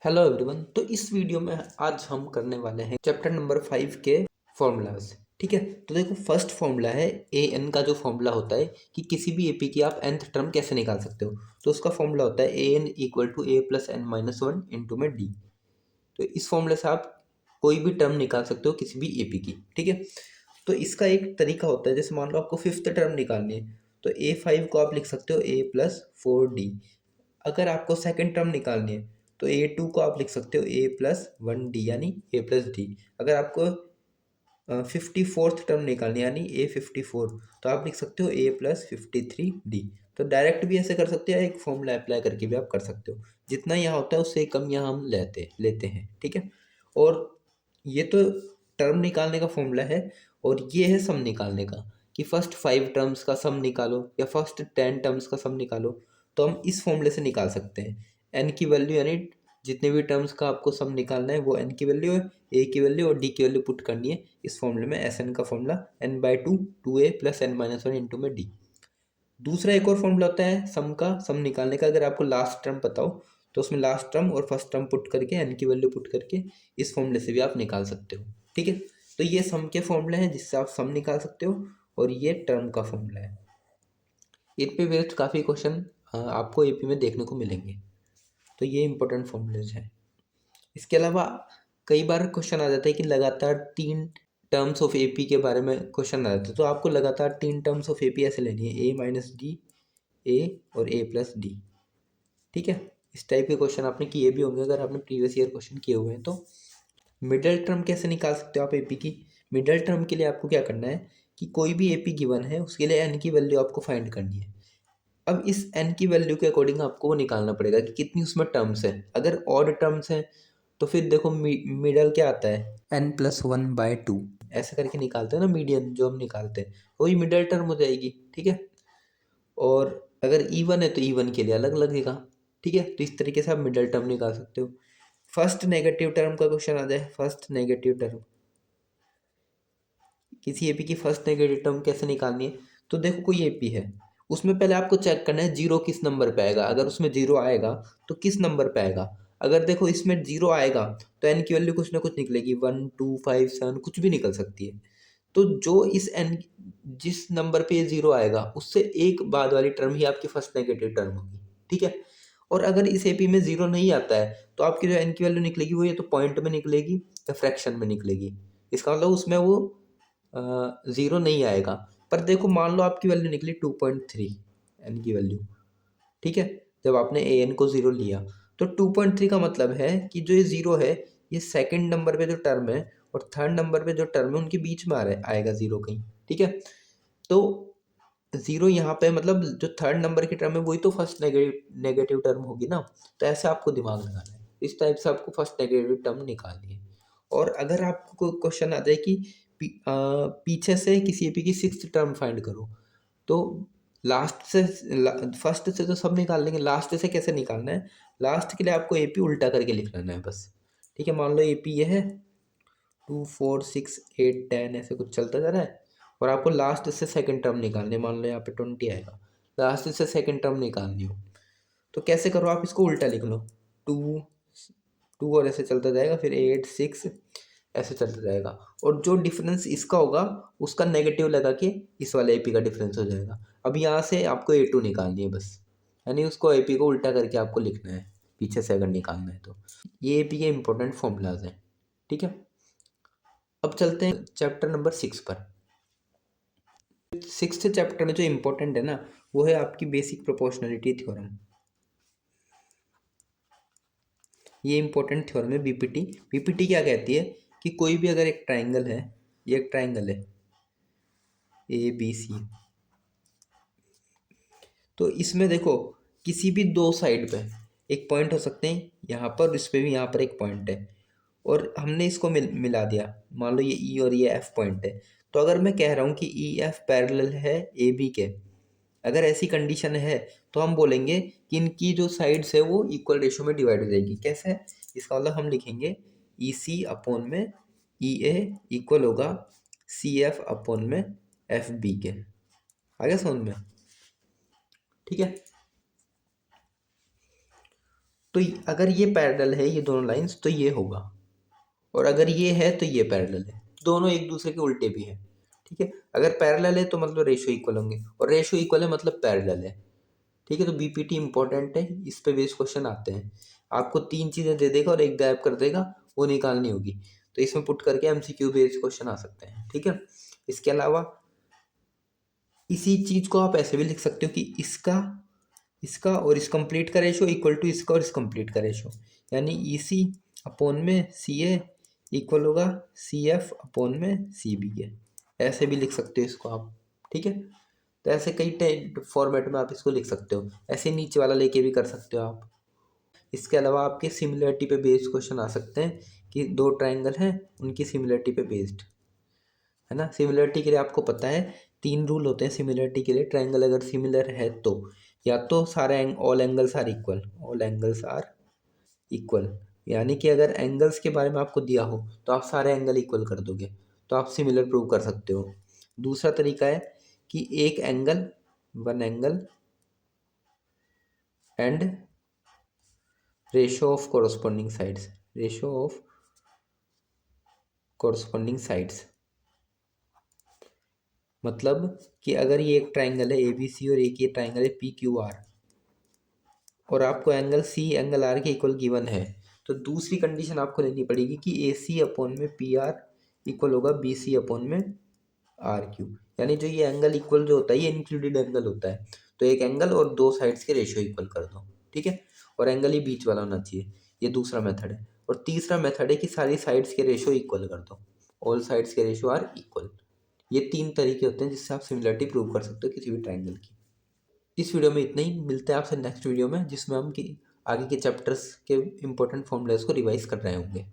Hello everyone. तो इस video में आज हम करने वाले हैं चैप्टर नंबर 5 के फॉर्मूलाज। ठीक है, तो देखो फर्स्ट फॉर्मूला है ए एन का। जो फॉर्मूला होता है कि किसी भी एपी की आप nth टर्म कैसे निकाल सकते हो, तो उसका फॉर्मूला होता है A N equal to A plus N minus one into में डी। तो इस फॉर्मूले से आप कोई भी टर्म निकाल सकते हो किसी भी एपी की। ठीक है, तो इसका एक तरीका होता है, जैसे मान लो आपको फिफ्थ टर्म निकालनी है तो ए फाइव को आप लिख सकते हो ए प्लस फोर डी। अगर आपको सेकंड टर्म निकालनी है तो ए टू को आप लिख सकते हो ए प्लस वन डी यानी ए प्लस डी। अगर आपको 54th टर्म निकालनी है यानी ए 54, तो आप लिख सकते हो ए प्लस 53 डी। तो डायरेक्ट भी ऐसे कर सकते हो या एक फॉर्मूला अप्लाई करके भी आप कर सकते हो। जितना यहाँ होता है उससे कम यहाँ हम लेते हैं। ठीक है, और ये तो टर्म निकालने का फॉर्मूला है, और ये है सम निकालने का कि फर्स्ट 5 टर्म्स का सम निकालो या फर्स्ट 10 टर्म्स का सम निकालो। तो हम इस फॉर्मूले से निकाल सकते हैं। एन की वैल्यू यानी जितने भी टर्म्स का आपको सम निकालना है वो एन की वैल्यू है, ए की वैल्यू और डी की वैल्यू पुट करनी है इस फॉर्मूले में। एस एन का formula N by two two A plus N minus one into में डी। दूसरा एक और फॉर्मूला होता है सम का, सम निकालने का। अगर आपको लास्ट टर्म पता हो तो उसमें लास्ट टर्म और फर्स्ट टर्म पुट करके एन की वैल्यू पुट करके इस फॉर्मूले से भी आप निकाल सकते हो। ठीक है, तो ये सम के फॉर्मूले हैं जिससे आप सम निकाल सकते हो, और ये टर्म का फॉर्मूला है। इन पे बेस्ड काफ़ी क्वेश्चन आपको एपी में देखने को मिलेंगे। तो ये इंपॉर्टेंट फॉर्मूलेज हैं। इसके अलावा कई बार क्वेश्चन आ जाता है कि लगातार 3 टर्म्स ऑफ एपी के बारे में क्वेश्चन आ जाता है, तो आपको लगातार 3 टर्म्स ऑफ एपी ऐसे लेनी है, ए माइनस डी, ए और ए प्लस डी। ठीक है, इस टाइप के क्वेश्चन आपने किए भी होंगे अगर आपने प्रीवियस ईयर क्वेश्चन किए हुए हैं तो। मिडल टर्म कैसे निकाल सकते हो आप एपी की? मिडल टर्म के लिए आपको क्या करना है कि कोई भी एपी गिवन है उसके लिए एन की वैल्यू आपको फाइंड करनी है। अब इस एन की वैल्यू के अकॉर्डिंग आपको वो निकालना पड़ेगा कि कितनी उसमें टर्म्स है। अगर ऑड टर्म्स हैं तो फिर देखो मिडल क्या आता है, N plus one by two. ऐसे करके निकालते हैं ना, मीडियन जो हम निकालते हैं वही मिडल टर्म हो जाएगी। ठीक है, और अगर इवन है तो इवन के लिए अलग लगेगा। ठीक है, तो इस तरीके से आप मिडल टर्म निकाल सकते हो। फर्स्ट नेगेटिव टर्म का क्वेश्चन आ जाए, फर्स्ट नेगेटिव टर्म, किसी एपी की फर्स्ट नेगेटिव टर्म कैसे निकालनी है? तो देखो कोई एपी है, उसमें पहले आपको चेक करना है जीरो किस नंबर पे आएगा। अगर उसमें जीरो आएगा तो किस नंबर पे आएगा। अगर देखो इसमें जीरो आएगा तो एन की वैल्यू कुछ ना कुछ निकलेगी, 1 2 5 7 कुछ भी निकल सकती है। तो जो इस एन जिस नंबर पे ये जीरो आएगा उससे एक बाद वाली टर्म ही आपकी फर्स्ट नेगेटिव टर्म होगी। ठीक है, और अगर इस एपी में जीरो नहीं आता है तो आपकी जो एन की वैल्यू निकलेगी वो या तो पॉइंट में निकलेगी या फ्रैक्शन में निकलेगी। इसका मतलब उसमें वो ज़ीरो नहीं आएगा। पर देखो मान लो आपकी वैल्यू निकली 2.3 एन की वैल्यू। ठीक है, जब आपने ए एन को ज़ीरो लिया तो 2.3 का मतलब है कि जो ये ज़ीरो है ये सेकंड नंबर पे जो टर्म है और थर्ड नंबर पे जो टर्म है उनके बीच में आएगा ज़ीरो कहीं। ठीक है, तो ज़ीरो यहाँ पे मतलब जो थर्ड नंबर की टर्म है वही तो फर्स्ट नेगेटिव टर्म होगी ना। तो ऐसे आपको दिमाग लगाना है, इस टाइप से आपको फर्स्ट नेगेटिव टर्म निकालनी है। और अगर आपको क्वेश्चन आ जाए कि पीछे से किसी एपी की सिक्स्थ टर्म फाइंड करो, तो लास्ट से फर्स्ट से तो सब निकाल लेंगे, लास्ट से कैसे निकालना है? लास्ट के लिए आपको एपी उल्टा करके लिख लेना है बस। ठीक है, मान लो एपी ये है 2 4 6 8 10 ऐसे कुछ चलता जा रहा है, और आपको लास्ट से सेकंड टर्म निकालनी है। मान लो यहाँ पे 20 आएगा, लास्ट से सेकंड टर्म निकालनी हो तो कैसे करो आप? इसको उल्टा लिख लो, टू टू और ऐसे चलता जाएगा, फिर 8 6 ऐसे चलता जाएगा, और जो डिफरेंस इसका होगा उसका नेगेटिव लगा के इस वाले एपी का डिफरेंस हो जाएगा। अब यहाँ से आपको A2 निकालनी है बस, यानी उसको एपी को उल्टा करके आपको लिखना है पीछे से अगर निकालना है तो। ये एपी के इंपॉर्टेंट फॉर्मूलाज हैं। ठीक है, अब चलते हैं चैप्टर नंबर 6 पर। सिक्स्थ चैप्टर में जो इम्पोर्टेंट है ना वो है आपकी बेसिक प्रोपोर्शनलिटी थ्योरम। ये इंपॉर्टेंट थ्योरम है बीपीटी। बीपीटी क्या कहती है कि कोई भी अगर एक ट्राइंगल है, ये एक ट्राइंगल है ए बी सी, तो इसमें देखो किसी भी दो साइड पे एक पॉइंट हो सकते हैं, यहाँ पर इस पे भी यहाँ पर एक पॉइंट है, और हमने इसको मिला दिया। मान लो ये ई और ये एफ पॉइंट है, तो अगर मैं कह रहा हूँ कि ई एफ पैरेलल है ए बी के, अगर ऐसी कंडीशन है तो हम बोलेंगे कि इनकी जो साइड्स है वो इक्वल रेशियो में डिवाइड हो जाएगी। कैसे है? इसका मतलब हम लिखेंगे ई सी अपॉन में ई ए इक्वल होगा सी एफ अपॉन में एफ बी के। आ गया समझ में? ठीक है, तो अगर ये पैरेलल है ये दोनों लाइंस तो ये होगा, और अगर ये है तो ये पैरेलल है। दोनों एक दूसरे के उल्टे भी हैं, ठीक है। अगर पैरेलल है तो मतलब रेशो इक्वल होंगे, और रेशो इक्वल है मतलब पैरेलल है, ठीक है। तो बीपीटी इंपॉर्टेंट है, इस पे बेस क्वेश्चन आते हैं। आपको 3 चीज़ें दे देगा और एक गायब कर देगा, वो निकालनी होगी। तो इसमें पुट करके एमसीक्यू बेस्ड क्वेश्चन आ सकते हैं, ठीक है। इसके अलावा इसी चीज़ को आप ऐसे भी लिख सकते हो कि इसका इसका और इस कंप्लीट का रेशो इक्वल टू इसका और इस कंप्लीट का रेशो, यानी ई सी अपॉन में सी ए इक्वल होगा सी एफ अपॉन में सी बी के। ऐसे भी लिख सकते हो इसको आप, ठीक है। तो ऐसे कई फॉर्मेट में आप इसको लिख सकते हो, ऐसे नीचे वाला लेके भी कर सकते हो आप। इसके अलावा आपके सिमिलरिटी पे बेस्ड क्वेश्चन आ सकते हैं कि दो ट्राइंगल हैं उनकी सिमिलरिटी पे बेस्ड, है ना। सिमिलरिटी के लिए आपको पता है 3 रूल होते हैं सिमिलरिटी के लिए। ट्राइंगल अगर सिमिलर है तो या तो सारे all angles are equal, all angles are equal, यानी कि अगर एंगल्स के बारे में आपको दिया हो तो आप सारे एंगल इक्वल कर दोगे, तो आप सिमिलर प्रूव कर सकते हो। दूसरा तरीका है कि एक angle, one angle and ratio of corresponding sides, ratio of corresponding sides, मतलब कि अगर ये एक ट्राइंगल है ए बी सी और एक ये ट्राइंगल है पी क्यू आर, और आपको एंगल सी एंगल आर के इक्वल गिवन है, तो दूसरी कंडीशन आपको लेनी पड़ेगी कि ए सी अपॉन में पी आर इक्वल होगा बी सी अपॉन में आर क्यू। यानी जो ये एंगल इक्वल जो होता है ये इंक्लूडेड एंगल होता है, तो एक एंगल और दो साइड्स के रेशियो इक्वल कर दो, ठीक है। और एंगल ही बीच वाला होना चाहिए, ये दूसरा मेथड है। और तीसरा मेथड है कि सारी साइड्स के रेशियो इक्वल कर दो, ऑल साइड्स के रेशियो आर इक्वल। ये 3 तरीके होते हैं जिससे आप सिमिलरिटी प्रूव कर सकते हो किसी भी ट्राइंगल की। इस वीडियो में इतना ही, मिलते हैं आपसे नेक्स्ट वीडियो में जिसमें हम कि आगे के चैप्टर्स के इंपॉर्टेंट फॉर्मूलाज को रिवाइज कर रहे होंगे।